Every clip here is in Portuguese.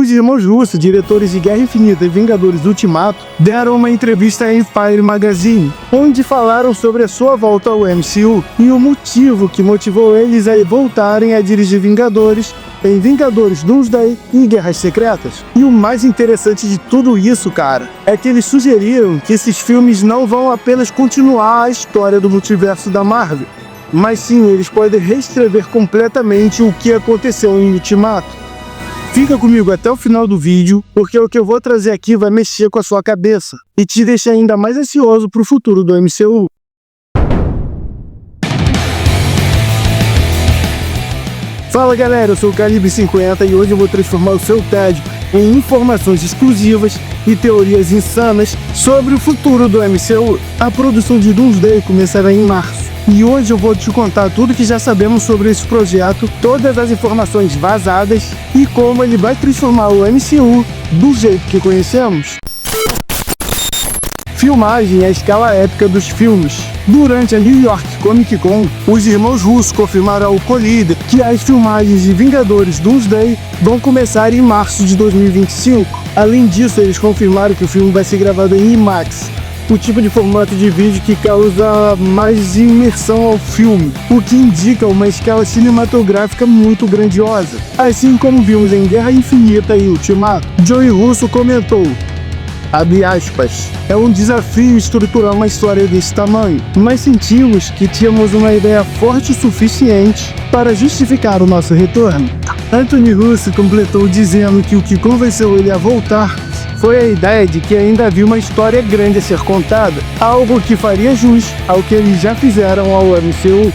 Os irmãos Russo, diretores de Guerra Infinita e Vingadores Ultimato, deram uma entrevista à Empire Magazine, onde falaram sobre a sua volta ao MCU e o motivo que motivou eles a voltarem a dirigir Vingadores em Vingadores Doomsday e Guerras Secretas. E o mais interessante de tudo isso, cara, é que eles sugeriram que esses filmes não vão apenas continuar a história do multiverso da Marvel, mas sim, eles podem reescrever completamente o que aconteceu em Ultimato. Fica comigo até o final do vídeo, porque o que eu vou trazer aqui vai mexer com a sua cabeça e te deixar ainda mais ansioso pro futuro do MCU. Fala galera, eu sou o Calibre 50 e hoje eu vou transformar o seu tédio em informações exclusivas e teorias insanas sobre o futuro do MCU. A produção de Doomsday começará em março. E hoje eu vou te contar tudo que já sabemos sobre esse projeto, todas as informações vazadas e como ele vai transformar o MCU do jeito que conhecemos. Filmagem à escala épica dos filmes. Durante a New York Comic Con, os irmãos Russo confirmaram ao Collider que as filmagens de Vingadores Doomsday vão começar em março de 2025. Além disso, eles confirmaram que o filme vai ser gravado em IMAX, o tipo de formato de vídeo que causa mais imersão ao filme, o que indica uma escala cinematográfica muito grandiosa. Assim como vimos em Guerra Infinita e Ultimato, Joey Russo comentou, abre aspas, é um desafio estruturar uma história desse tamanho, mas sentimos que tínhamos uma ideia forte o suficiente para justificar o nosso retorno. Anthony Russo completou dizendo que o que convenceu ele a voltar foi a ideia de que ainda havia uma história grande a ser contada, algo que faria jus ao que eles já fizeram ao MCU.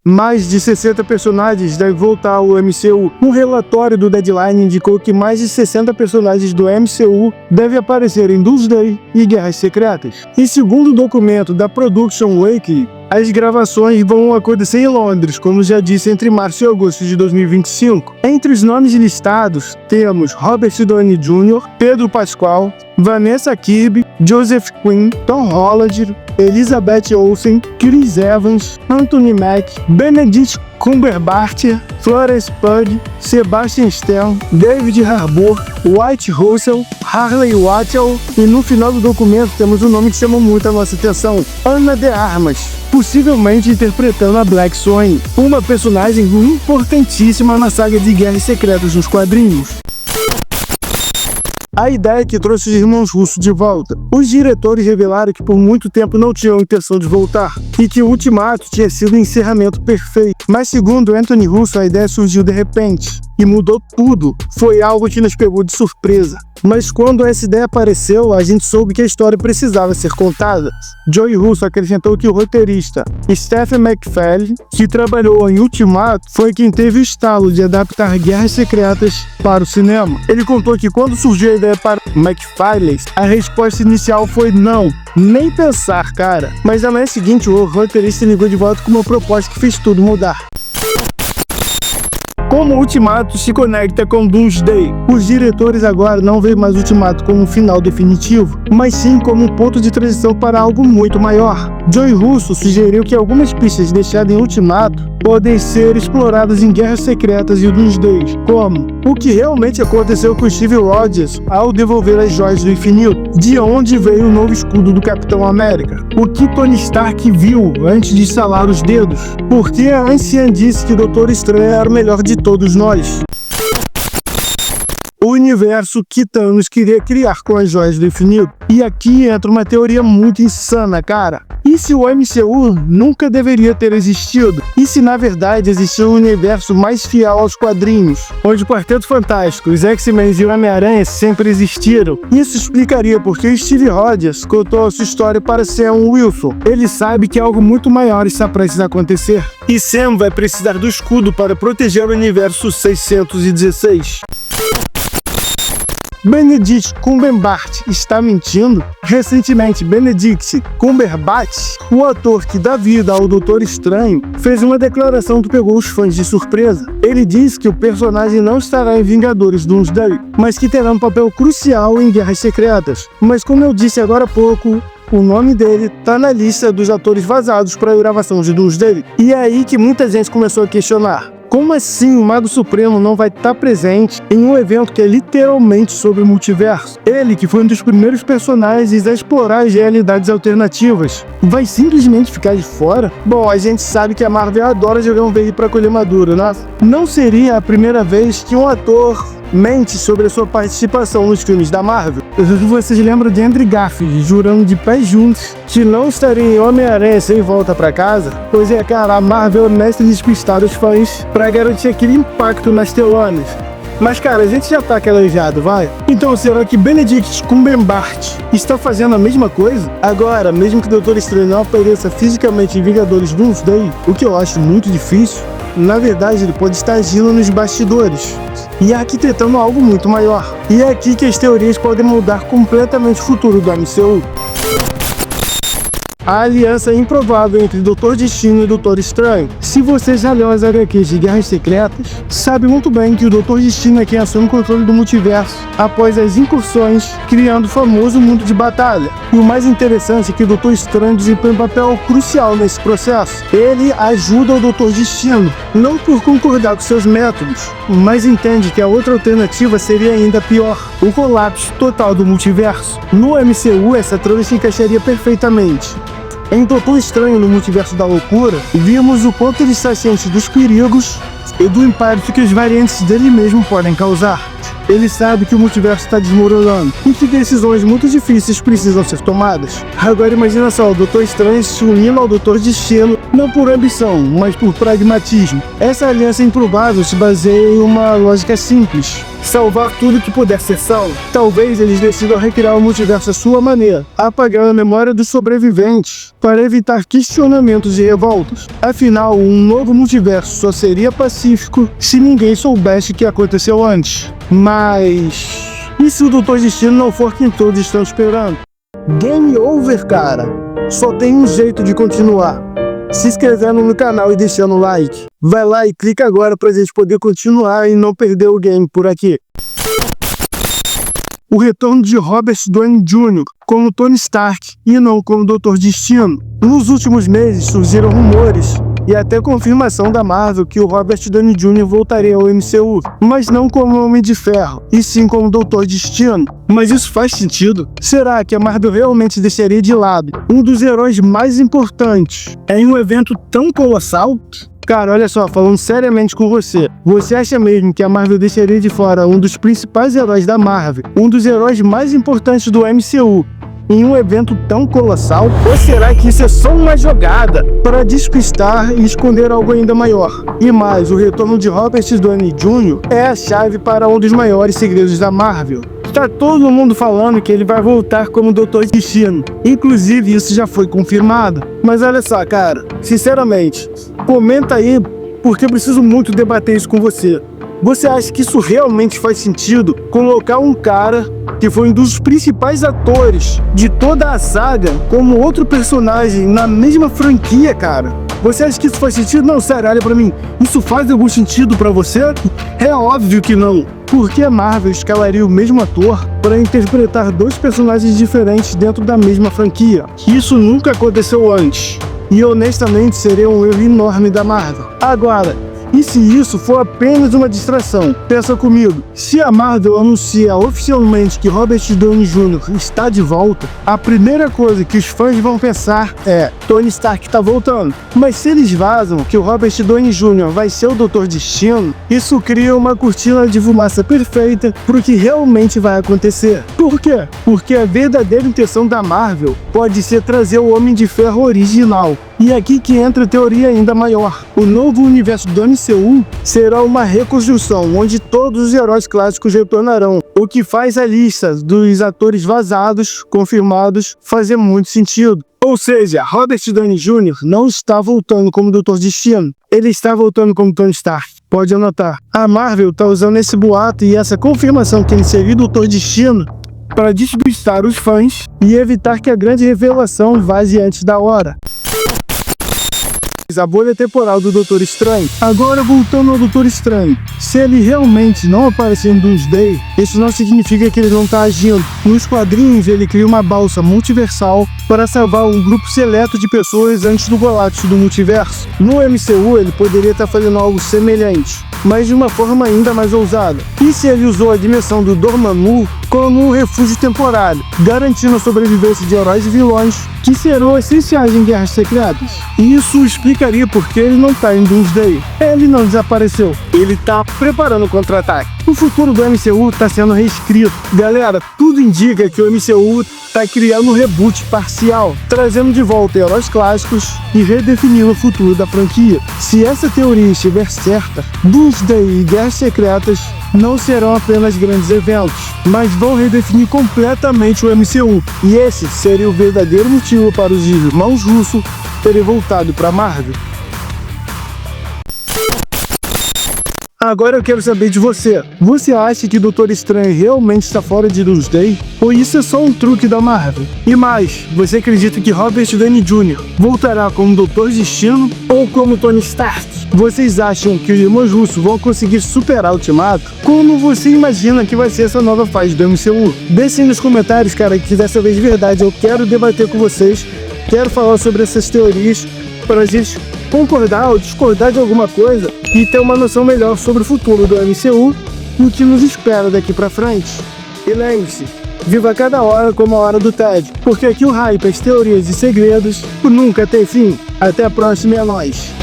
Mais de 60 personagens devem voltar ao MCU. Um relatório do Deadline indicou que mais de 60 personagens do MCU devem aparecer em Doomsday e Guerras Secretas. E segundo o documento da Production Weekly, as gravações vão acontecer em Londres, como já disse, entre março e agosto de 2025. Entre os nomes listados, temos Robert Downey Jr., Pedro Pascal, Vanessa Kirby, Joseph Quinn, Tom Holland, Elizabeth Olsen, Chris Evans, Anthony Mack, Benedict Cumberbatch, Florence Pugh, Sebastian Stan, David Harbour, White Russell, Harley Wattel e no final do documento temos um nome que chama muito a nossa atenção, Ana de Armas, possivelmente interpretando a Black Swan, uma personagem importantíssima na saga de Guerras Secretas nos quadrinhos. A ideia que trouxe os irmãos Russo de volta. Os diretores revelaram que por muito tempo não tinham intenção de voltar e que o Ultimato tinha sido o encerramento perfeito. Mas segundo Anthony Russo, a ideia surgiu de repente e mudou tudo. Foi algo que nos pegou de surpresa. Mas quando essa ideia apareceu, a gente soube que a história precisava ser contada. Joey Russo acrescentou que o roteirista Stephen McFarlane, que trabalhou em Ultimato, foi quem teve o estalo de adaptar Guerras Secretas para o cinema. Ele contou que quando surgiu a ideia para McFarlane, a resposta inicial foi não, nem pensar, cara. Mas na manhã seguinte, o roteirista ligou de volta com uma proposta que fez tudo mudar. Como o Ultimato se conecta com Doomsday? Os diretores agora não veem mais o Ultimato como um final definitivo, mas sim como um ponto de transição para algo muito maior. Joey Russo sugeriu que algumas pistas deixadas em Ultimato podem ser exploradas em Guerras Secretas e Doomsday, como o que realmente aconteceu com Steve Rogers ao devolver as joias do infinito, de onde veio o novo escudo do Capitão América, o que Tony Stark viu antes de estalar os dedos, porque a anciã disse que o Doutor Estranho era o melhor de todos nós. O universo que Thanos queria criar com as joias do infinito. E aqui entra uma teoria muito insana, cara. E se o MCU nunca deveria ter existido? E se na verdade existiu um universo mais fiel aos quadrinhos, onde o Quarteto Fantástico, os X-Men e o Homem-Aranha sempre existiram? Isso explicaria porque o Steve Rogers contou a sua história para Sam Wilson. Ele sabe que algo muito maior está prestes a acontecer. E Sam vai precisar do escudo para proteger o universo 616. Benedict Cumberbatch está mentindo? Recentemente, Benedict Cumberbatch, o ator que dá vida ao Doutor Estranho, fez uma declaração que pegou os fãs de surpresa. Ele disse que o personagem não estará em Vingadores Doomsday, mas que terá um papel crucial em Guerras Secretas. Mas como eu disse agora há pouco, o nome dele tá na lista dos atores vazados para a gravação de Doomsday. E é aí que muita gente começou a questionar. Como assim o Mago Supremo não vai estar presente em um evento que é literalmente sobre o multiverso? Ele, que foi um dos primeiros personagens a explorar as realidades alternativas, vai simplesmente ficar de fora? Bom, a gente sabe que a Marvel adora jogar um verde pra colher maduro, né? Não seria a primeira vez que um ator mente sobre a sua participação nos filmes da Marvel. Vocês lembram de Andrew Garfield jurando de pés juntos que não estaria em Homem-Aranha sem volta pra casa? Pois é, cara, a Marvel é mestre despistar os fãs pra garantir aquele impacto nas telonas. Mas cara, a gente já tá calejado, vai? Então será que Benedict Cumberbatch está fazendo a mesma coisa? Agora, mesmo que o Doutor Estranho não apareça fisicamente em Vingadores Doomsday, o que eu acho muito difícil, na verdade ele pode estar agindo nos bastidores e arquitetando algo muito maior. E é aqui que as teorias podem mudar completamente o futuro do MCU. A aliança improvável entre Doutor Destino e Doutor Estranho. Se você já leu as HQs de Guerras Secretas, sabe muito bem que o Doutor Destino é quem assume o controle do multiverso após as incursões, criando o famoso mundo de batalha. E o mais interessante é que o Doutor Estranho desempenha um papel crucial nesse processo. Ele ajuda o Doutor Destino, não por concordar com seus métodos, mas entende que a outra alternativa seria ainda pior: o colapso total do multiverso. No MCU, essa trama se encaixaria perfeitamente. Em Doutor Estranho no Multiverso da Loucura, vimos o quanto ele está ciente dos perigos e do impacto que as variantes dele mesmo podem causar. Ele sabe que o multiverso está desmoronando e que decisões muito difíceis precisam ser tomadas. Agora imagina só, o Doutor Estranho se unindo ao Doutor Destino, não por ambição, mas por pragmatismo. Essa aliança improvável se baseia em uma lógica simples: salvar tudo que puder ser salvo. Talvez eles decidam recriar o multiverso à sua maneira, apagando a memória dos sobreviventes, para evitar questionamentos e revoltas. Afinal, um novo multiverso só seria pacífico se ninguém soubesse o que aconteceu antes. Mas e se o Doutor Destino não for quem todos estão esperando? Game over, cara. Só tem um jeito de continuar: se inscrevendo no canal e deixando o like. Vai lá e clica agora pra gente poder continuar e não perder o game por aqui. O retorno de Robert Downey Jr. como Tony Stark e não como Doutor Destino. Nos últimos meses surgiram rumores e até confirmação da Marvel que o Robert Downey Jr. voltaria ao MCU, mas não como Homem de Ferro, e sim como Doutor Destino. Mas isso faz sentido? Será que a Marvel realmente deixaria de lado um dos heróis mais importantes em um evento tão colossal? Cara, olha só, falando seriamente com você acha mesmo que a Marvel deixaria de fora um dos principais heróis da Marvel, um dos heróis mais importantes do MCU, em um evento tão colossal? Ou será que isso é só uma jogada para despistar e esconder algo ainda maior? E mais, o retorno de Robert Downey Jr. é a chave para um dos maiores segredos da Marvel. Tá todo mundo falando que ele vai voltar como Doutor Destino. Inclusive, isso já foi confirmado. Mas olha só, cara, sinceramente, comenta aí, porque eu preciso muito debater isso com você. Você acha que isso realmente faz sentido? Colocar um cara que foi um dos principais atores de toda a saga como outro personagem na mesma franquia, cara? Você acha que isso faz sentido? Não, sério, olha pra mim. Isso faz algum sentido pra você? É óbvio que não. Por que a Marvel escalaria o mesmo ator para interpretar dois personagens diferentes dentro da mesma franquia? Isso nunca aconteceu antes. E honestamente seria um erro enorme da Marvel. Agora, e se isso for apenas uma distração? Pensa comigo, se a Marvel anuncia oficialmente que Robert Downey Jr. está de volta, a primeira coisa que os fãs vão pensar é: Tony Stark está voltando. Mas se eles vazam que o Robert Downey Jr. vai ser o Doutor Destino, isso cria uma cortina de fumaça perfeita para o que realmente vai acontecer. Por quê? Porque a verdadeira intenção da Marvel pode ser trazer o Homem de Ferro original. E aqui que entra a teoria ainda maior. O novo universo do MCU será uma reconstrução, onde todos os heróis clássicos retornarão, o que faz a lista dos atores vazados, confirmados, fazer muito sentido. Ou seja, Robert Downey Jr. não está voltando como Doutor Destino, ele está voltando como Tony Stark. Pode anotar. A Marvel está usando esse boato e essa confirmação que ele seria Doutor Destino para despistar os fãs e evitar que a grande revelação vaze antes da hora. A bolha temporal do Doutor Estranho. Agora voltando ao Doutor Estranho. Se ele realmente não aparecer em Doomsday, isso não significa que ele não está agindo. Nos quadrinhos ele cria uma balsa multiversal para salvar um grupo seleto de pessoas antes do colapso do multiverso. No MCU ele poderia estar fazendo algo semelhante, mas de uma forma ainda mais ousada. E se ele usou a dimensão do Dormammu como um refúgio temporário, garantindo a sobrevivência de heróis e vilões que serão essenciais em Guerras Secretas. Isso explicaria por que ele não tá em Doomsday. Ele não desapareceu, ele tá preparando o contra-ataque. O futuro do MCU tá sendo reescrito. Galera, tudo indica que o MCU tá criando um reboot parcial, trazendo de volta heróis clássicos e redefinindo o futuro da franquia. Se essa teoria estiver certa, Doomsday e Guerras Secretas não serão apenas grandes eventos, mas vão redefinir completamente o MCU. E esse seria o verdadeiro motivo para os irmãos Russo terem voltado para Marvel. Agora eu quero saber de você. Você acha que Doutor Estranho realmente está fora de Doomsday? Ou isso é só um truque da Marvel? E mais, você acredita que Robert Downey Jr. voltará como Doutor Destino ou como Tony Stark? Vocês acham que os irmãos Russo vão conseguir superar o Ultimato? Como você imagina que vai ser essa nova fase do MCU? Deixem nos comentários, cara, que dessa vez de verdade eu quero debater com vocês. Quero falar sobre essas teorias para a gente concordar ou discordar de alguma coisa e ter uma noção melhor sobre o futuro do MCU e o que nos espera daqui pra frente. E lembre-se, viva cada hora como a hora do TED, porque aqui o hype, as teorias e segredos nunca tem fim. Até a próxima, é nóis!